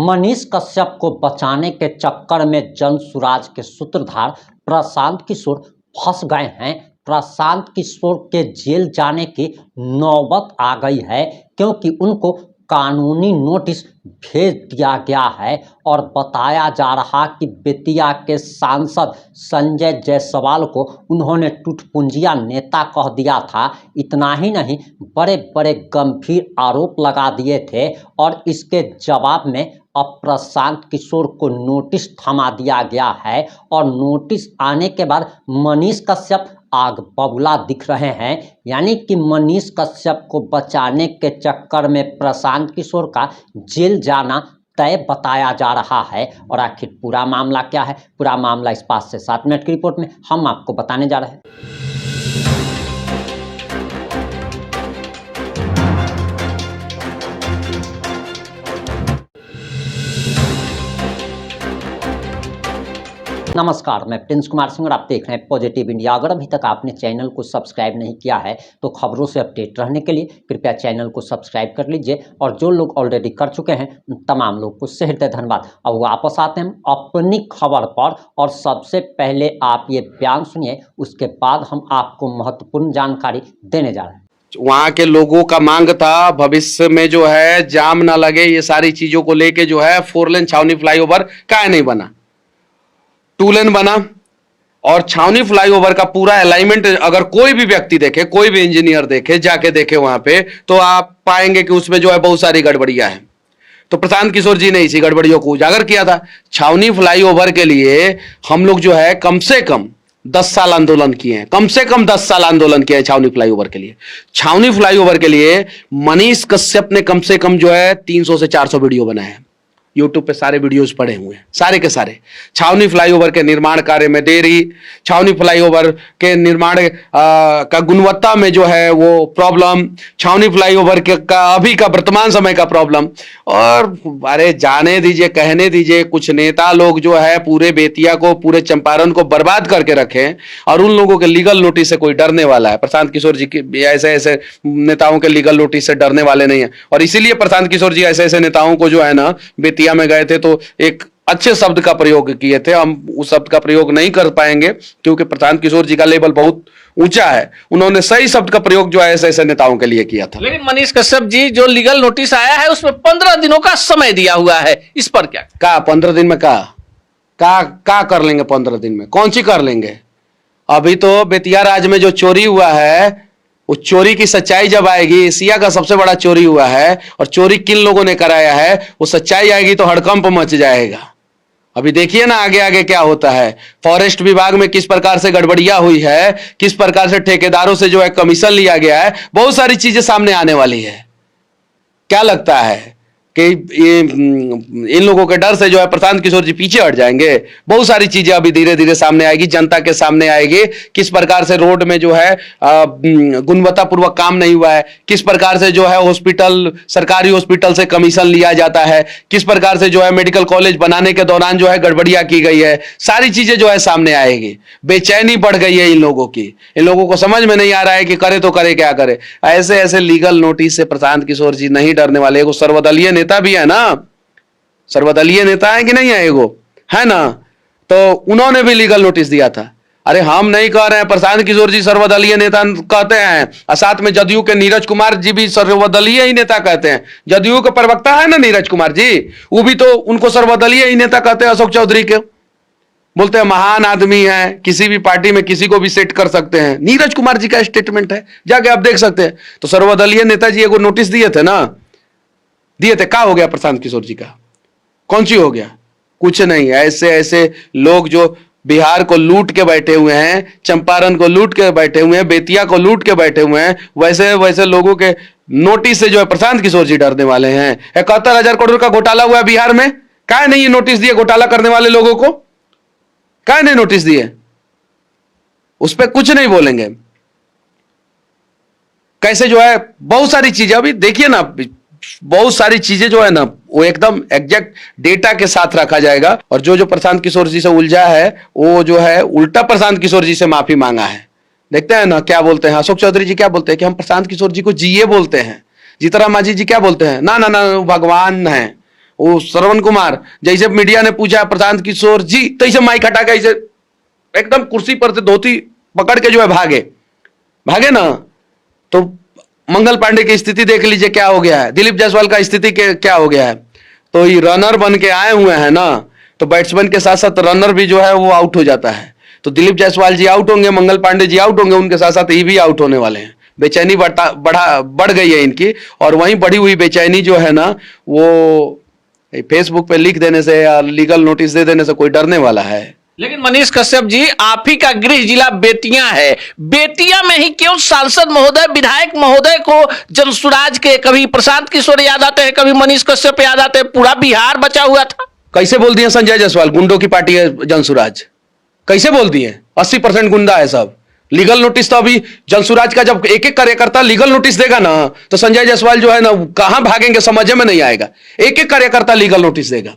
मनीष कश्यप को बचाने के चक्कर में जनसुराज के सूत्रधार प्रशांत किशोर फंस गए हैं। प्रशांत किशोर के जेल जाने की नौबत आ गई है क्योंकि उनको कानूनी नोटिस भेज दिया गया है और बताया जा रहा कि बेतिया के सांसद संजय जायसवाल को उन्होंने टुटपुंजिया नेता कह दिया था। इतना ही नहीं, बड़े बड़े गंभीर आरोप लगा दिए थे और इसके जवाब में अब प्रशांत किशोर को नोटिस थमा दिया गया है और नोटिस आने के बाद मनीष कश्यप आग बबूला दिख रहे हैं। यानी कि मनीष कश्यप को बचाने के चक्कर में प्रशांत किशोर का जेल जाना तय बताया जा रहा है। और आखिर पूरा मामला क्या है, पूरा मामला इस 5 से 7 मिनट की रिपोर्ट में हम आपको बताने जा रहे हैं। नमस्कार, मैं प्रिंस कुमार सिंह और आप देख रहे हैं पॉजिटिव इंडिया। अगर अभी तक आपने चैनल को सब्सक्राइब नहीं किया है तो खबरों से अपडेट रहने के लिए कृपया चैनल को सब्सक्राइब कर लीजिए और जो लोग ऑलरेडी कर चुके हैं उन तमाम लोग को हृदय धन्यवाद। अब वापस आते हैं अपनी खबर पर और सबसे पहले आप ये बयान सुनिए, उसके बाद हम आपको महत्वपूर्ण जानकारी देने जा रहे हैं। वहां के लोगों का मांग था भविष्य में जो है जाम ना लगे, ये सारी चीजों को लेके जो है 4 लेन छावनी फ्लाईओवर काहे नहीं बना, 2 लेन बना। और छावनी फ्लाईओवर का पूरा अलाइनमेंट अगर कोई भी व्यक्ति देखे, कोई भी इंजीनियर देखे, जाके देखे वहां पे, तो आप पाएंगे कि उसमें जो है बहुत सारी गड़बड़ियां हैं। तो प्रशांत किशोर जी ने इसी गड़बड़ियों को उजागर किया था। छावनी फ्लाईओवर के लिए हम लोग जो है कम से कम 10 साल आंदोलन किए हैं, कम से कम 10 साल आंदोलन किए हैं छावनी फ्लाईओवर के लिए। छावनी फ्लाईओवर के लिए मनीष कश्यप ने कम से कम जो है 300 से 400 वीडियो बनाए हैं। यूट्यूब पे सारे वीडियोस पड़े हुए हैं, सारे के सारे। छावनी फ्लाईओवर के निर्माण कार्य में देरी, छावनी फ्लाईओवर के निर्माण का गुणवत्ता में जो है वो प्रॉब्लम, छावनी फ्लाईओवर के का अभी का वर्तमान समय का प्रॉब्लम। और अरे जाने दीजिए, कहने दीजिए, कुछ नेता लोग जो है पूरे बेतिया को, पूरे चंपारण को बर्बाद करके रखे और उन लोगों के लीगल नोटिस से कोई डरने वाला है? प्रशांत किशोर जी की ऐसे ऐसे नेताओं के लीगल नोटिस से डरने वाले नहीं है। और इसीलिए प्रशांत किशोर जी ऐसे ऐसे नेताओं को जो है ना बेतिया में गए थे तो एक अच्छे शब्द का प्रयोग किए थे। हम उस शब्द का प्रयोग नहीं कर पाएंगे क्योंकि प्रशांत किशोर जी का लेवल बहुत ऊंचा है। उन्होंने सही शब्द का प्रयोग जो है ऐसे ऐसे नेताओं के लिए किया था। लेकिन मनीष कश्यप जी, जो लीगल नोटिस आया है उसमें 15 दिनों का समय दिया हुआ है, इस पर क्या 15 दिन में का कर लेंगे? 15 दिन में कौन सी कर लेंगे? अभी तो बेतिया राज्य में जो चोरी हुआ है, उस चोरी की सच्चाई जब आएगी, एशिया का सबसे बड़ा चोरी हुआ है और चोरी किन लोगों ने कराया है, वो सच्चाई आएगी तो हड़कंप मच जाएगा। अभी देखिए ना आगे आगे क्या होता है। फॉरेस्ट विभाग में किस प्रकार से गड़बड़ियां हुई है, किस प्रकार से ठेकेदारों से जो है कमीशन लिया गया है, बहुत सारी चीजें सामने आने वाली है। क्या लगता है कि इन लोगों के डर से जो है प्रशांत किशोर जी पीछे हट जाएंगे? बहुत सारी चीजें अभी धीरे धीरे सामने आएगी, जनता के सामने आएगी। किस प्रकार से रोड में जो है गुणवत्तापूर्वक काम नहीं हुआ है, किस प्रकार से जो है हॉस्पिटल, सरकारी हॉस्पिटल से कमीशन लिया जाता है, किस प्रकार से जो है मेडिकल कॉलेज बनाने के दौरान जो है गड़बड़ियां की गई है, सारी चीजें जो है सामने आएगी। बेचैनी बढ़ गई है इन लोगों की, इन लोगों को समझ में नहीं आ रहा है कि करे तो करे क्या करे। ऐसे ऐसे लीगल नोटिस से प्रशांत किशोर जी नहीं डरने वाले। वो सर्वदलीय नेता भी है ना, सर्वदलीय नेता है कि नहीं है? एगो है ना, तो उन्होंने भी लीगल नोटिस दिया था। अरे हम नहीं कह रहे हैं, प्रशांत किशोर जी सर्वदलीय नेता कहते हैं और साथ में जदयू के नीरज कुमार जी भी सर्वदलीय ही नेता कहते हैं। जदयू के प्रवक्ता है ना नीरज कुमार जी, वो भी तो उनको सर्वदलीय ही नेता कहते हैं। अशोक चौधरी के बोलते हैं महान आदमी है, किसी भी पार्टी में किसी को भी सेट कर सकते हैं। नीरज कुमार जी का स्टेटमेंट है, जाके आप देख सकते हैं। तो सर्वदलीय नेता जी एगो नोटिस दिए थे ना, दिए थे। क्या हो गया प्रशांत किशोर जी का? कौन सी हो गया? कुछ नहीं। ऐसे ऐसे लोग जो बिहार को लूट के बैठे हुए हैं, चंपारण को लूट के बैठे हुए हैं, बेतिया को लूट के बैठे हुए हैं, वैसे वैसे लोगों के नोटिस से जो है प्रशांत किशोर जी डरने वाले हैं। 71,000 करोड़ का घोटाला हुआ बिहार में, काहे नहीं ये नोटिस दिए घोटाला करने वाले लोगों को? काहे नहीं नोटिस दिए? उस पर कुछ नहीं बोलेंगे। कैसे जो है बहुत सारी चीजें अभी देखिए ना, बहुत सारी चीजें जो है ना वो एकदम एग्जैक्ट डेटा के साथ रखा जाएगा। और जो प्रशांत किशोर जी से उलझा है वो जो है उल्टा प्रशांत किशोर जी से माफी मांगा है। देखते हैं ना क्या बोलते हैं। अशोक चौधरी जी क्या बोलते हैं कि हम प्रशांत किशोर जी को जीए बोलते हैं। जीतराम मांझी जी क्या बोलते हैं? ना ना ना, भगवान है, वो श्रवण कुमार, जैसे मीडिया ने पूछा प्रशांत किशोर जी, तैसे माइक हटा के ऐसे एकदम कुर्सी पर से धोती पकड़ के जो है भागे ना। तो मंगल पांडे की स्थिति देख लीजिए क्या हो गया है, दिलीप जायसवाल का स्थिति क्या हो गया है। तो ये रनर बन के आए हुए हैं ना, तो बैट्समैन के साथ साथ रनर भी जो है वो आउट हो जाता है। तो दिलीप जायसवाल जी आउट होंगे, मंगल पांडे जी आउट होंगे, उनके साथ साथ ये भी आउट होने वाले हैं। बेचैनी बढ़ गई है इनकी, और वहीं बढ़ी हुई बेचैनी जो है ना वो फेसबुक पे लिख देने से या लीगल नोटिस दे देने से कोई डरने वाला है। लेकिन मनीष कश्यप जी, आप ही का गृह जिला बेतिया है, बेतिया में ही क्यों सांसद महोदय, विधायक महोदय को जनसुराज के कभी प्रशांत किशोर याद आते हैं, कभी मनीष कश्यप याद आते हैं, पूरा बिहार बचा हुआ था। कैसे बोल दिए संजय जायसवाल गुंडों की पार्टी है जनसुराज, कैसे बोल दिए? 80% गुंडा है सब। लीगल नोटिस तो अभी जनसुराज का जब एक एक कार्यकर्ता लीगल नोटिस देगा ना, तो संजय जायसवाल जो है ना कहां भागेंगे समझ में नहीं आएगा। एक एक कार्यकर्ता लीगल नोटिस देगा,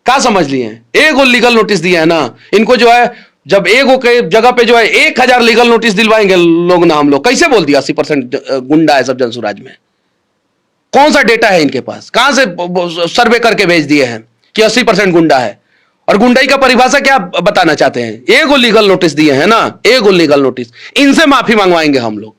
क्या समझ लिए? एक लीगल नोटिस दिया है ना इनको जो है, जब एगो के जगह पे जो है 1000 लीगल नोटिस दिलवाएंगे लोग ना हम लोग। कैसे बोल दिया 80% गुंडा है सब जनसुराज में? कौन सा डेटा है इनके पास? कहां से सर्वे करके भेज दिए हैं कि 80% गुंडा है? और गुंडाई का परिभाषा क्या बताना चाहते हैं? एगो लीगल नोटिस दिए हैं ना, एगो लीगल नोटिस, इनसे माफी मंगवाएंगे हम लोग।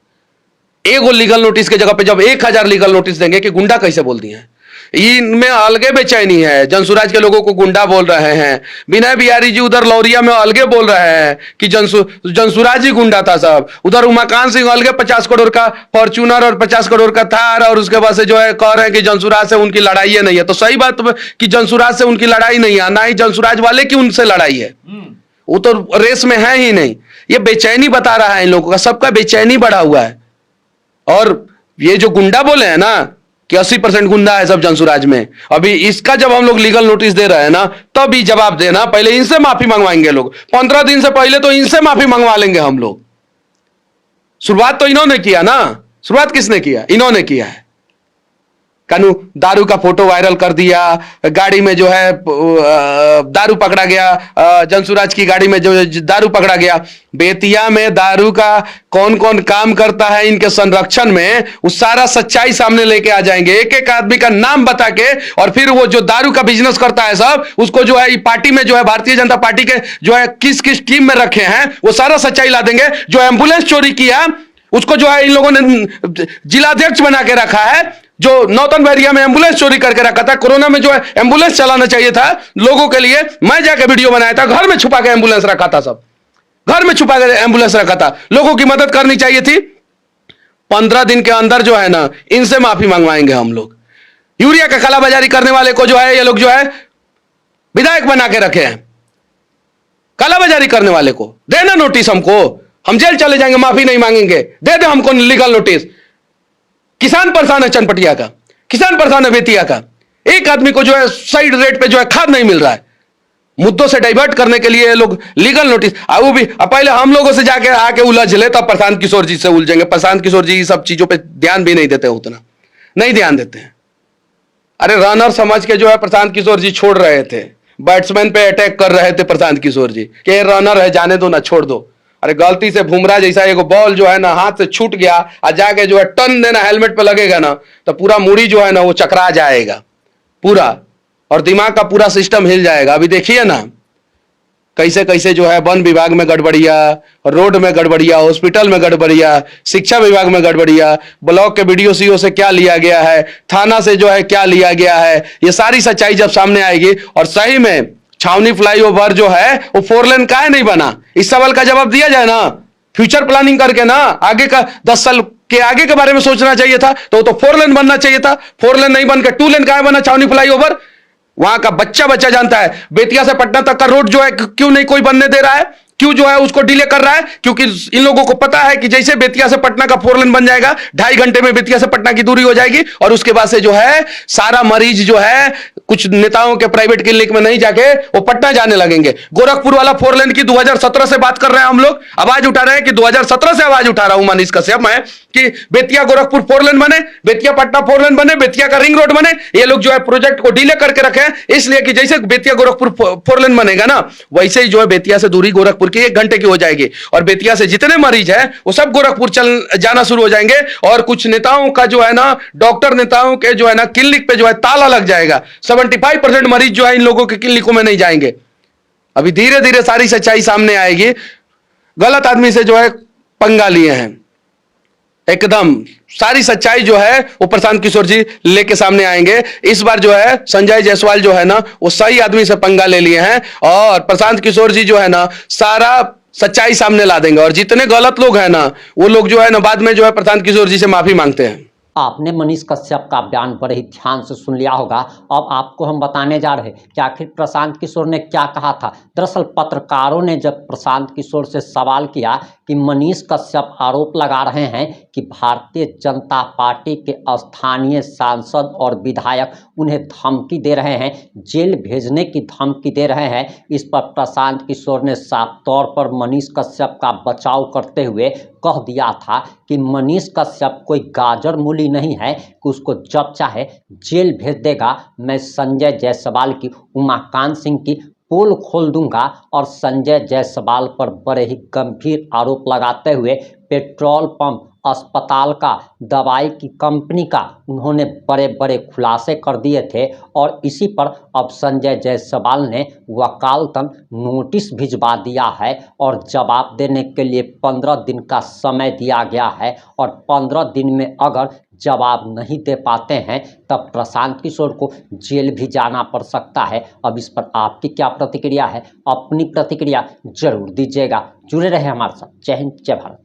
एगो लीगल नोटिस के जगह पे जब 1000 लीगल नोटिस देंगे कि गुंडा कैसे बोल दिए हैं? इनमें अलगे बेचैनी है। जनसुराज के लोगों को गुंडा बोल रहे हैं, विनय बिहारी जी उधर लौरिया में अलगे बोल रहे हैं कि जनसुराज ही गुंडा था सब। उधर उमाकांत सिंह अलगे 50 करोड़ का फॉर्च्यूनर और 50 करोड़ का थार, और उसके बाद से जो है कह रहे हैं कि जनसुराज से उनकी लड़ाई नहीं है। तो सही बात कि जनसुराज से उनकी लड़ाई नहीं है, ना ही जनसुराज वाले की उनसे लड़ाई है, वो तो रेस में है ही नहीं। ये बेचैनी बता रहा है इन लोगों का, सबका बेचैनी बढ़ा हुआ है। और ये जो गुंडा बोले हैं ना कि 80% गुंडा है सब जनसुराज में, अभी इसका जब हम लोग लीगल नोटिस दे रहे हैं ना, तब ही जवाब देना। पहले इनसे माफी मंगवाएंगे लोग, 15 दिन से पहले तो इनसे माफी मंगवा लेंगे हम लोग। शुरुआत तो इन्होंने किया ना, शुरुआत किसने किया? इन्होंने किया है। कानू दारू का फोटो वायरल कर दिया, गाड़ी में जो है दारू पकड़ा गया, जनसुराज की गाड़ी में जो दारू पकड़ा गया। बेतिया में दारू का कौन कौन काम करता है इनके संरक्षण में, उस सारा सच्चाई सामने लेके आ जाएंगे, एक एक आदमी का नाम बता के। और फिर वो जो दारू का बिजनेस करता है सब, उसको जो है पार्टी में जो है भारतीय जनता पार्टी के जो है किस किस टीम में रखे हैं, वो सारा सच्चाई ला देंगे। जो एम्बुलेंस चोरी किया उसको जो है इन लोगों ने जिलाध्यक्ष बना के रखा है। जो नौतन बहरिया में एम्बुलेंस चोरी करके रखा था, कोरोना में जो है एम्बुलेंस चलाना चाहिए था लोगों के लिए, मैं जाके वीडियो बनाया था, घर में छुपा के एम्बुलेंस रखा था, सब घर में छुपा के एम्बुलेंस रखा था, लोगों की मदद करनी चाहिए थी। 15 दिन के अंदर जो है ना इनसे माफी मंगवाएंगे हम लोग। यूरिया का कालाबाजारी करने वाले को जो है ये लोग जो है विधायक बना के रखे हैं। कालाबाजारी करने वाले को देना नोटिस, हमको, हम जेल चले जाएंगे, माफी नहीं मांगेंगे, दे दे हमको लीगल नोटिस। किसान परेशान है चनपटिया का, किसान परेशान है बेतिया का, एक आदमी को जो है साइड रेट पे जो है खाद नहीं मिल रहा है। मुद्दों से डाइवर्ट करने के लिए लोग लीगल नोटिस, वो भी पहले हम लोगों से जाके आके उलझ ले, तब प्रशांत किशोर जी से उलझेंगे। प्रशांत किशोर जी सब चीजों पे ध्यान भी नहीं देते, उतना नहीं ध्यान देते हैं। अरे रनर समझ के जो है प्रशांत किशोर जी छोड़ रहे थे, बैट्समैन पे अटैक कर रहे थे प्रशांत किशोर जी कि रनर है जाने दो ना, छोड़ दो। अरे गलती से बुमराह जैसा एगो बॉल जो है ना हाथ से छूट गया और जाके जो है टन देना हेलमेट पे लगेगा ना, तो पूरा मुड़ी जो है ना वो चकरा जाएगा पूरा, और दिमाग का पूरा सिस्टम हिल जाएगा। अभी देखिए ना कैसे कैसे जो है वन विभाग में गड़बड़िया, रोड में गड़बड़िया, हॉस्पिटल में गड़बड़िया, शिक्षा विभाग में गड़बड़िया, ब्लॉक के बीडीओ सीओ से क्या लिया गया है, थाना से जो है क्या लिया गया है, ये सारी सच्चाई जब सामने आएगी। और सही में छावनी फ्लाईओवर जो है वो 4 लेन काहे नहीं बना, इस सवाल का जवाब दिया जाए ना। फ्यूचर प्लानिंग करके ना आगे का 10 साल के आगे के बारे में सोचना चाहिए था, तो 4 लेन बनना चाहिए था। 4 लेन नहीं बनकर 2 लेन काहे बना छावनी फ्लाईओवर? वहां का बच्चा जानता है बेतिया से पटना तक का रोड जो है क्यों नहीं कोई बनने दे रहा है, क्यों जो है उसको डिले कर रहा है? क्योंकि इन लोगों को पता है कि जैसे बेतिया से पटना का 4 लेन बन जाएगा, 2.5 घंटे में बेतिया से पटना की दूरी हो जाएगी, और उसके बाद से जो है सारा मरीज जो है कुछ नेताओं के प्राइवेट क्लिनिक में नहीं जाके वो पटना जाने लगेंगे। गोरखपुर वाला 4 लेन की 2017 से बात कर रहे हैं हम लोग, आवाज उठा रहे हैं कि 2017 से आवाज उठा रहा हूं मनीष कश्यप मैं कि बेतिया गोरखपुर 4 लेन बने, बेतिया पटना 4 लेन बने, बेतिया का रिंग रोड बने। ये लोग जो है प्रोजेक्ट को डिले करके रखे हैं, इसलिए कि जैसे बेतिया गोरखपुर 4 लेन बनेगा ना, वैसे ही जो है बेतिया से दूरी गोरखपुर की 1 घंटे की हो जाएगी और बेतिया से जितने मरीज हैं वो सब गोरखपुर चल जाना शुरू हो जाएंगे और कुछ नेताओं का जो है ना, डॉक्टर नेताओं के जो है ना क्लिनिक पे जो है ताला लग जाएगा। 75% मरीज जो है इन लोगों के क्लिनिकों में नहीं जाएंगे। अभी धीरे धीरे सारी सच्चाई सामने आएगी। गलत आदमी से जो है पंगा लिए हैं, एकदम सारी सच्चाई जो है वो प्रशांत किशोर जी लेके सामने आएंगे। इस बार जो है संजय जायसवाल जो है ना वो सही आदमी से पंगा ले लिए हैं और प्रशांत किशोर जी जो है ना सारा सच्चाई सामने ला देंगे और जितने गलत लोग हैं ना वो लोग जो है ना बाद में जो है प्रशांत किशोर जी से माफी मांगते हैं। आपने मनीष कश्यप का बयान बड़े ही ध्यान से सुन लिया होगा। अब आपको हम बताने जा रहे हैं कि आखिर प्रशांत किशोर ने क्या कहा था। दरअसल पत्रकारों ने जब प्रशांत किशोर से सवाल किया कि मनीष कश्यप आरोप लगा रहे हैं कि भारतीय जनता पार्टी के स्थानीय सांसद और विधायक उन्हें धमकी दे रहे हैं, जेल भेजने की धमकी दे रहे हैं, इस पर प्रशांत किशोर ने साफ तौर पर मनीष कश्यप का बचाव करते हुए कह दिया था कि मनीष कश्यप कोई गाजर मूली नहीं है कि उसको जब चाहे जेल भेज देगा। मैं संजय जायसवाल की, उमाकांत सिंह की पोल खोल दूंगा। और संजय जायसवाल पर बड़े ही गंभीर आरोप लगाते हुए पेट्रोल पंप, अस्पताल का, दवाई की कंपनी का उन्होंने बड़े बड़े खुलासे कर दिए थे और इसी पर अब संजय जायसवाल ने वकालतन नोटिस भिजवा दिया है और जवाब देने के लिए 15 दिन का समय दिया गया है और 15 दिन में अगर जवाब नहीं दे पाते हैं तब प्रशांत किशोर को जेल भी जाना पड़ सकता है। अब इस पर आपकी क्या प्रतिक्रिया है? अपनी प्रतिक्रिया जरूर दीजिएगा। जुड़े रहे हमारे साथ। जय हिंद, जय भारत।